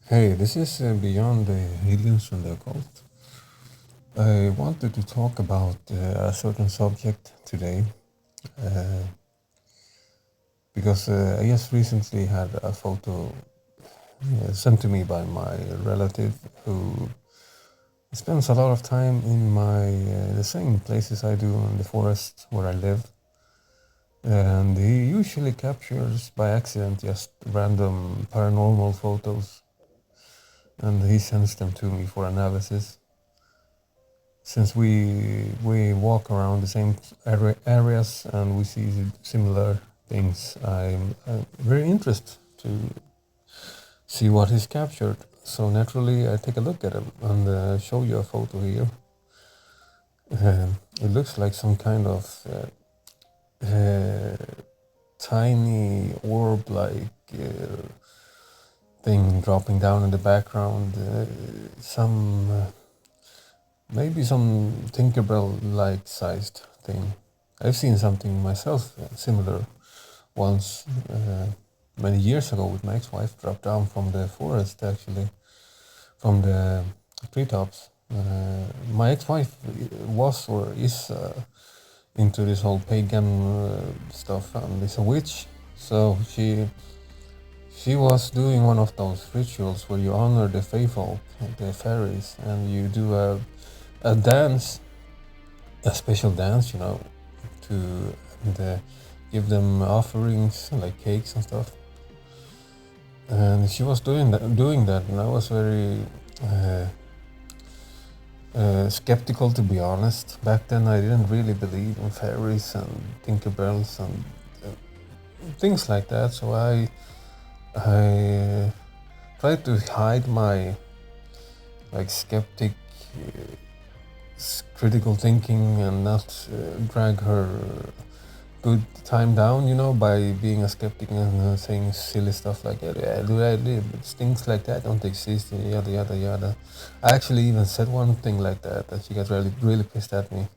Hey, this is Beyond the Aliens and the Occult. I wanted to talk about a certain subject today uh, because I just recently had a photo sent to me by my relative who spends a lot of time in the same places I do in the forest where I live. And he usually captures by accident just random paranormal photos and he sends them to me for analysis. Since we walk around the same areas and we see similar things, I'm very interested to see what he's captured. So naturally, I take a look at him and show you a photo here. It looks like some kind of uh, tiny orb-like thing dropping down in the background. Maybe some Tinkerbell-like sized thing. I've seen something myself similar once many years ago with my ex-wife. Dropped down from the forest, actually, from the treetops. My ex-wife was or is into this whole pagan stuff and is a witch. So she was doing one of those rituals where you honor the faithful, the fairies, and you do a dance, a special dance, to and, give them offerings like cakes and stuff. And she was doing that, and I was very uh, skeptical, to be honest. Back then, I didn't really believe in fairies and Tinkerbells and things like that. So I tried to hide my like skeptic, critical thinking and not drag her good time down, by being a skeptic and saying silly stuff like, yeah, do I live? Things like that don't exist, yada, yada, yada. I actually even said one thing like that she got really, really pissed at me.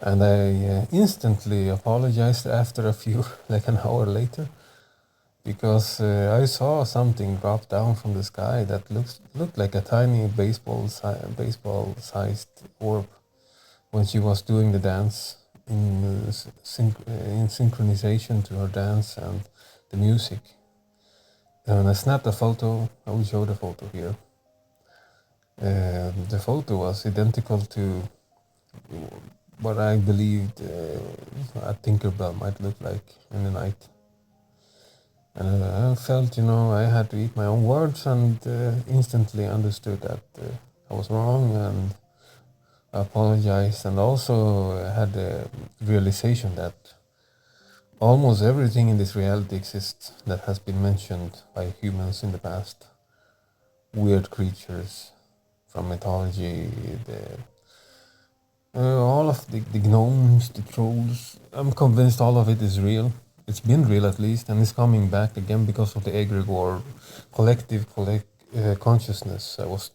And I instantly apologized after a few, like an hour later, because I saw something drop down from the sky that looked like a tiny baseball-sized orb when she was doing the dance in synchronization to her dance and the music. And I snapped a photo. I will show the photo here. The photo was identical to what I believed a Tinkerbell might look like in the night. And I felt, I had to eat my own words and instantly understood that I was wrong and apologized, and also had the realization that almost everything in this reality exists that has been mentioned by humans in the past. Weird creatures from mythology, all of the gnomes, the trolls. I'm convinced all of it is real. It's been real at least, and it's coming back again because of the egregore collective consciousness I was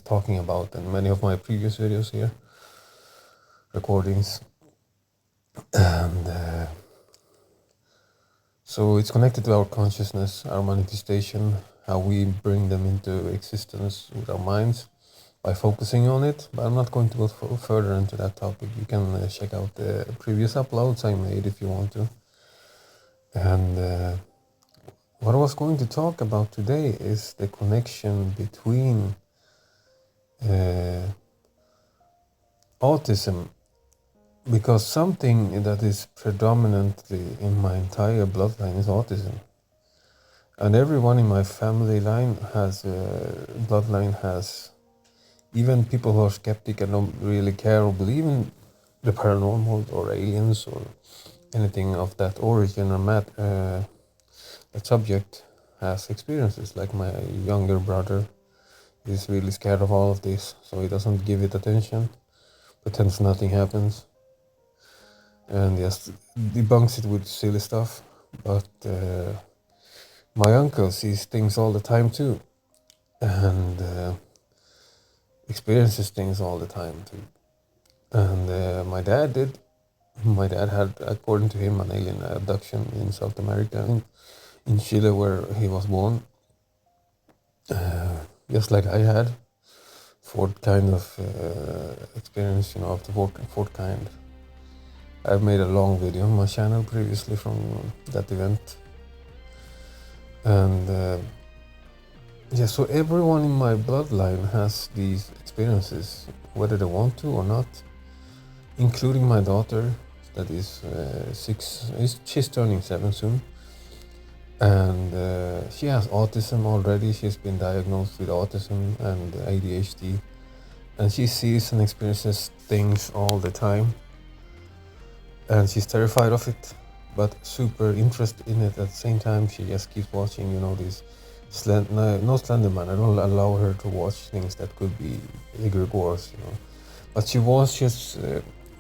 talking about in many of my previous videos here, recordings. And so it's connected to our consciousness, our manifestation, how we bring them into existence with our minds by focusing on it. But I'm not going to go further into that topic. You can check out the previous uploads I made if you want to. And what I was going to talk about today is the connection between autism, because something that is predominantly in my entire bloodline is autism. And everyone in my family line bloodline has, even people who are skeptic and don't really care or believe in the paranormal or aliens or anything of that origin or that subject, has experiences. Like my younger brother is really scared of all of this, so he doesn't give it attention, pretends nothing happens, and just debunks it with silly stuff. But my uncle sees things all the time too, and experiences things all the time too. And my dad did. My dad had, according to him, an alien abduction in South America, in Chile, where he was born. just like I had. Fourth kind of experience, of the fourth kind. I've made a long video on my channel previously from that event. And yeah, so everyone in my bloodline has these experiences, whether they want to or not, including my daughter, that is 6, she's turning 7 soon. And she has autism already. She's been diagnosed with autism and ADHD. And she sees and experiences things all the time. And she's terrified of it, but super interested in it at the same time. She just keeps watching, these no Slenderman. I don't allow her to watch things that could be egregores, But she watches,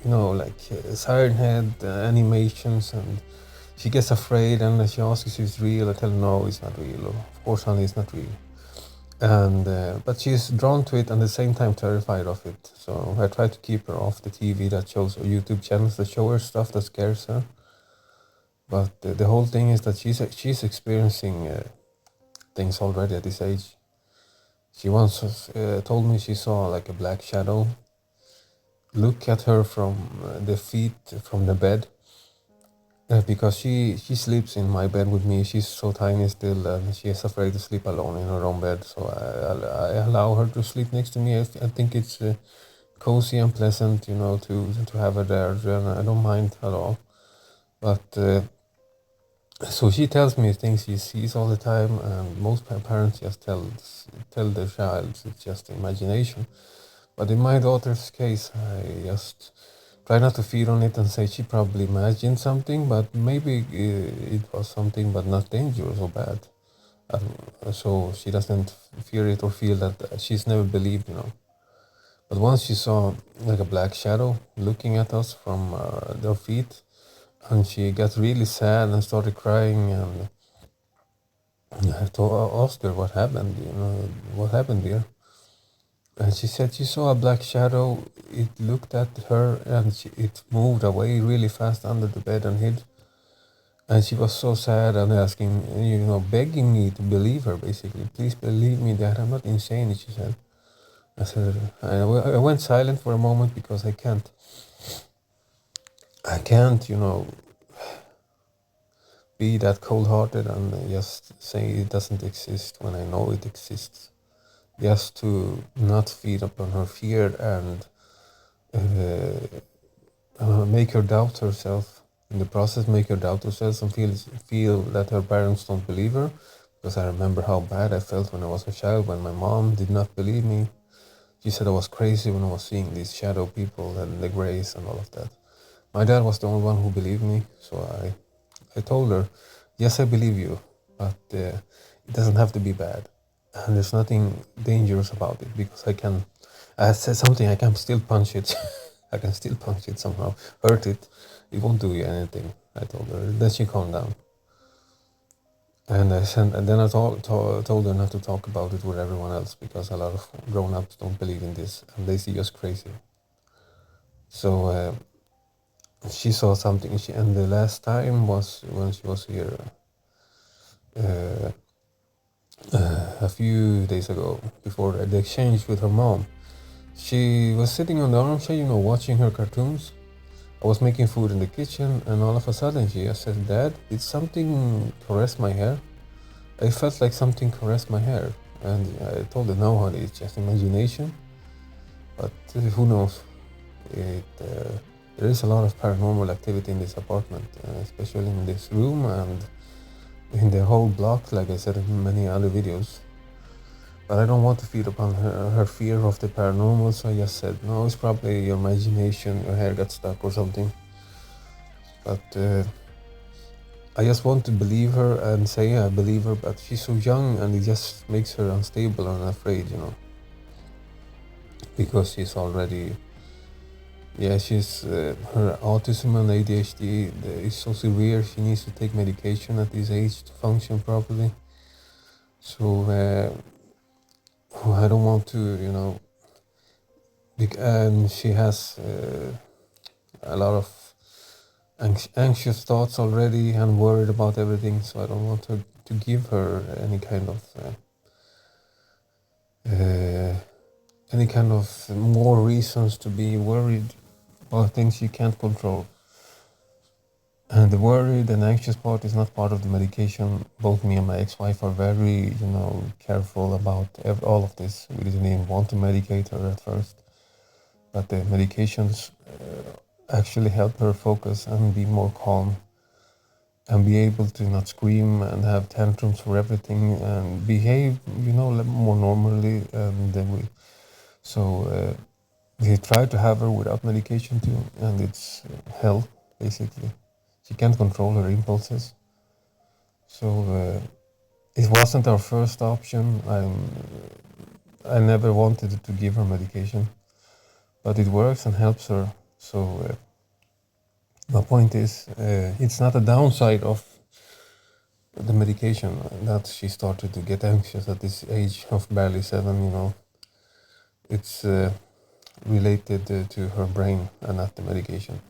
like Siren Head animations, and she gets afraid and she asks if it's real. I tell her, no, it's not real. Of course, honey, it's not real. And but she's drawn to it and at the same time terrified of it. So I try to keep her off the TV that shows, or YouTube channels that show her stuff that scares her. But the whole thing is that she's experiencing things already at this age. She once told me she saw like a black shadow look at her from the feet from the bed. Because she sleeps in my bed with me. She's so tiny still, and she is afraid to sleep alone in her own bed. So I allow her to sleep next to me. I think it's cozy and pleasant, to have her there, and I don't mind at all. But so she tells me things she sees all the time, and most parents just tell their child it's just imagination. But in my daughter's case, I just try not to feed on it and say she probably imagined something, but maybe it was something, but not dangerous or bad. So she doesn't fear it or feel that she's never believed, But once she saw like a black shadow looking at us from their feet, and she got really sad and started crying, and I had to ask her what happened, what happened there. And she said she saw a black shadow. It looked at her and it moved away really fast under the bed and hid. And she was so sad and asking, begging me to believe her, basically. Please believe me that I'm not insane, she said. I said, I went silent for a moment because I can't, be that cold-hearted and just say it doesn't exist when I know it exists. Just to not feed upon her fear and make her doubt herself. In the process, make her doubt herself and feel that her parents don't believe her. Because I remember how bad I felt when I was a child, when my mom did not believe me. She said I was crazy when I was seeing these shadow people and the grays and all of that. My dad was the only one who believed me, so I told her, yes, I believe you, but it doesn't have to be bad. And there's nothing dangerous about it because I said something, I can still punch it. I can still punch it somehow, hurt it. It won't do you anything, I told her. Then she calmed down. And then I told her not to talk about it with everyone else because a lot of grown-ups don't believe in this and they see us crazy. So she saw something, and the last time was when she was here uh, a few days ago, before the exchange with her mom. She was sitting on the armchair, watching her cartoons. I was making food in the kitchen, and all of a sudden she said, "Dad, did something caress my hair?" I felt like something caressed my hair, and I told her, "No, honey, it's just imagination." But who knows? There is a lot of paranormal activity in this apartment, especially in this room and in the whole block, like I said in many other videos. But I don't want to feed upon her fear of the paranormal, so I just said, no, it's probably your imagination, your hair got stuck or something. But I just want to believe her and say I believe her, but she's so young and it just makes her unstable and afraid, because she's already, she's, her autism and ADHD is so severe, she needs to take medication at this age to function properly. So I don't want to, and she has a lot of anxious thoughts already and worried about everything, so I don't want to give her any kind of any kind of more reasons to be worried about things you can't control. And the worried and anxious part is not part of the medication. Both me and my ex-wife are very, careful about all of this. We didn't even want to medicate her at first, but the medications actually help her focus and be more calm and be able to not scream and have tantrums for everything and behave, more normally. And then we try to have her without medication too, and it's hell basically. She can't control her impulses. So it wasn't our first option. I never wanted to give her medication, but it works and helps her. So my point is, it's not a downside of the medication that she started to get anxious at this age of barely 7. It's related to her brain and not the medication.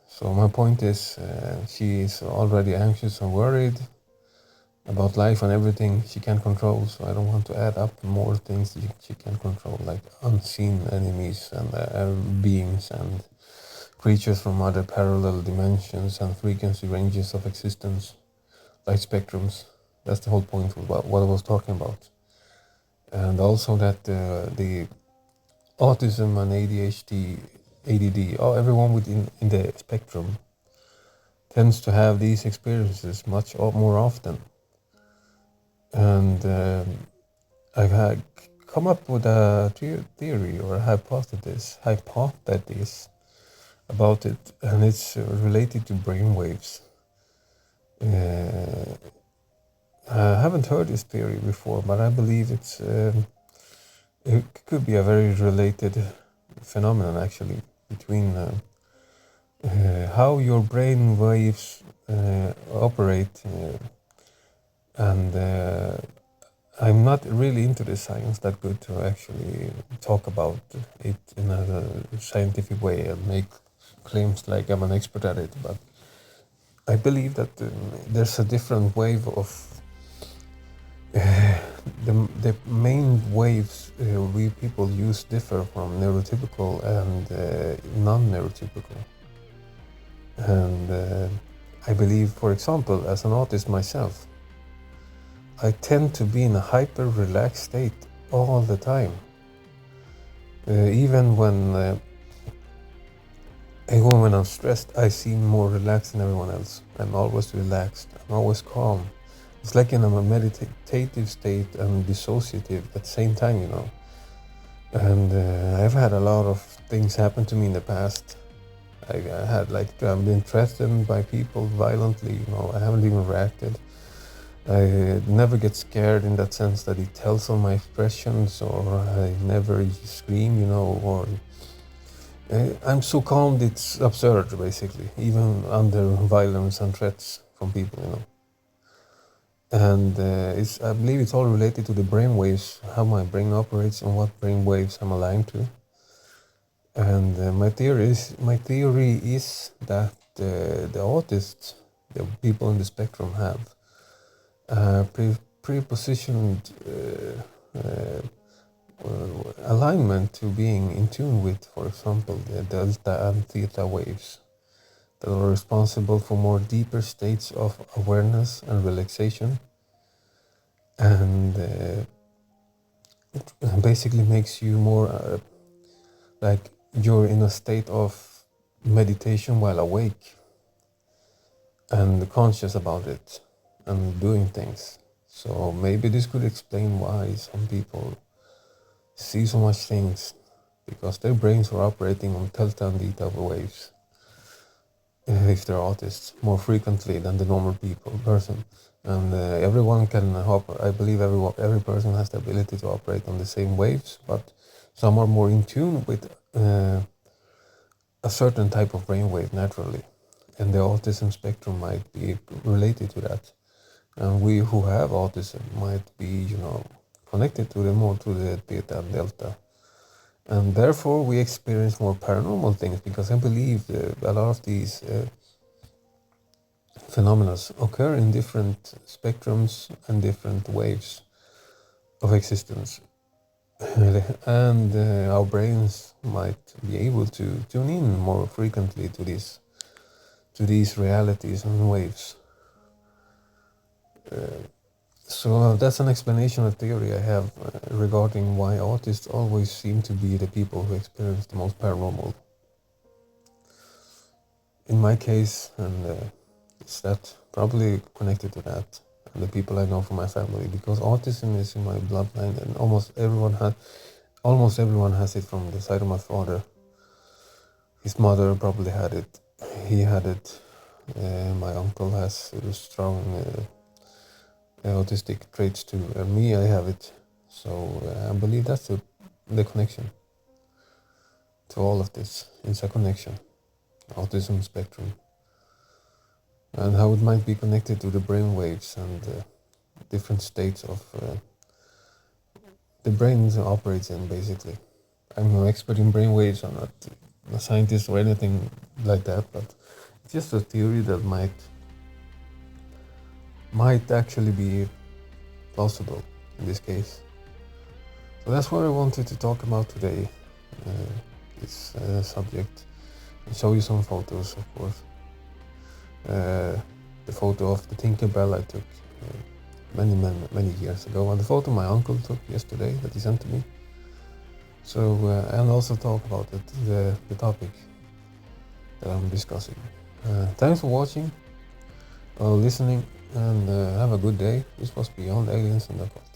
So my point is, she is already anxious and worried about life and everything she can't control. So I don't want to add up more things she can't control, like unseen enemies and beings and creatures from other parallel dimensions and frequency ranges of existence, light spectrums. That's the whole point of what I was talking about. And also that the autism and ADHD, ADD, everyone within in the spectrum tends to have these experiences much more often. And I've come up with a theory or a hypothesis about it, and it's related to brainwaves. I haven't heard this theory before, but I believe it could be a very related phenomenon actually between how your brain waves operate, and I'm not really into the science that good to actually talk about it in a scientific way and make claims like I'm an expert at it, but I believe that there's a different wave of the main waves we people use differ from neurotypical and non-neurotypical. And I believe, for example, as an artist myself, I tend to be in a hyper relaxed state all the time. Even when I'm stressed, I seem more relaxed than everyone else. I'm always relaxed. I'm always calm. It's like in a meditative state and dissociative at the same time, And I've had a lot of things happen to me in the past. I had I've been threatened by people violently, I haven't even reacted. I never get scared in that sense that it tells on my expressions, or I never scream, or I'm so calm it's absurd, basically, even under violence and threats from people, And I believe it's all related to the brain waves, how my brain operates and what brain waves I'm aligned to. And my theory is that the autists, the people in the spectrum, have pre-positioned alignment to being in tune with, for example, the delta and theta waves that are responsible for more deeper states of awareness and relaxation, and it basically makes you more like you're in a state of meditation while awake and conscious about it and doing things. So maybe this could explain why some people see so much things, because their brains are operating on delta and theta waves, if they're autists, more frequently than the normal person. And everyone can I believe every person has the ability to operate on the same waves, but some are more in tune with a certain type of brainwave naturally, and the autism spectrum might be related to that. And we who have autism might be, connected to the theta and delta. And therefore we experience more paranormal things, because I believe a lot of these phenomena occur in different spectrums and different waves of existence. and our brains might be able to tune in more frequently to these realities and waves. So that's an explanation of theory I have regarding why autists always seem to be the people who experience the most paranormal. In my case, and it's that probably connected to that and the people I know from my family, because autism is in my bloodline, and almost everyone has it from the side of my father. His mother probably had it. He had it. My uncle has strong autistic traits too. And me, I have it. So I believe that's the connection to all of this. It's a connection. Autism spectrum. And how it might be connected to the brainwaves and different states of the brain operates in, basically. I'm no expert in brainwaves. I'm not a scientist or anything like that, but it's just a theory that might actually be plausible in this case. So that's what I wanted to talk about today, this subject, and show you some photos, of course. The photo of the Tinkerbell I took many years ago, and the photo my uncle took yesterday that he sent to me. So, and also talk about the topic that I'm discussing. Thanks for watching or listening, and have a good day. This was Beyond Aliens and the Podcast.